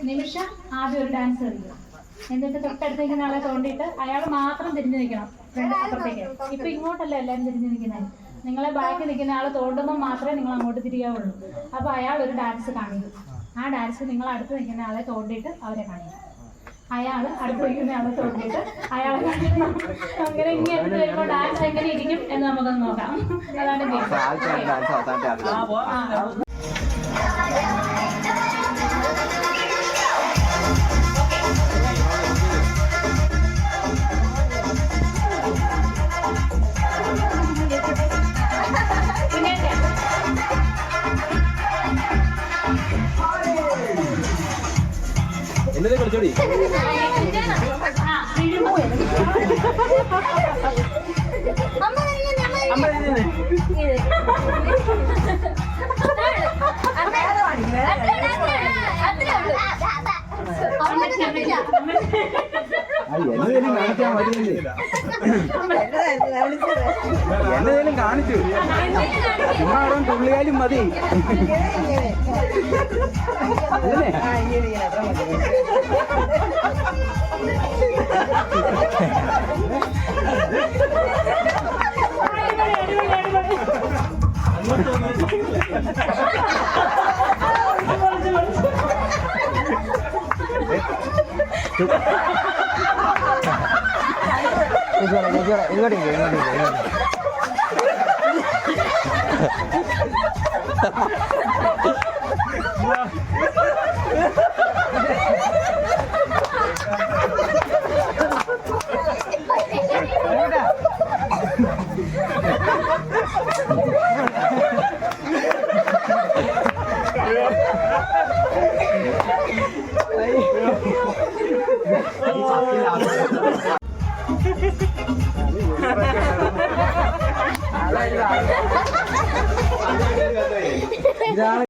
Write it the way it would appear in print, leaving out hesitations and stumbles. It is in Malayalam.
നിമിഷ ആദ്യം ഒരു ഡാൻസ് കളിക്കും. എന്നിട്ട് തൊട്ടടുത്തേക്കുന്ന ആളെ തോണ്ടിയിട്ട് അയാൾ മാത്രം തിരിഞ്ഞു നിൽക്കണം അപ്പുറത്തേക്ക്. ഇപ്പൊ ഇങ്ങോട്ടല്ല എല്ലാവരും തിരിഞ്ഞു നിൽക്കുന്നത്. നിങ്ങളെ ബാക്കി നിൽക്കുന്ന ആൾ തോണ്ടുമ്പോൾ മാത്രമേ നിങ്ങൾ അങ്ങോട്ട് തിരിയാവുള്ളൂ. അപ്പൊ അയാൾ ഒരു ഡാൻസ് കാണിക്കും. ആ ഡാൻസ് നിങ്ങൾ അടുത്ത് നിൽക്കുന്ന ആളെ തോണ്ടിയിട്ട് അവരെ കാണിക്കും. അയാൾ അടുത്ത് നിൽക്കുന്ന ആളെ തോണ്ടിയിട്ട് അയാളെ കാണിക്കണം. അങ്ങനെ ഇനി എടുത്ത് വരുമ്പോൾ ഡാൻസ് എങ്ങനെ ഇരിക്കും എന്ന് നമുക്കൊന്ന് നോക്കാം. അതാണ് എന്നതേ കളിച്ചോടി എന്നതേലും കാണിക്കാൻ പറ്റുന്നില്ലേ? എന്നതേലും കാണിച്ചു നിങ്ങളവിടെ തുള്ളിയാലും മതി. ഇതാണ്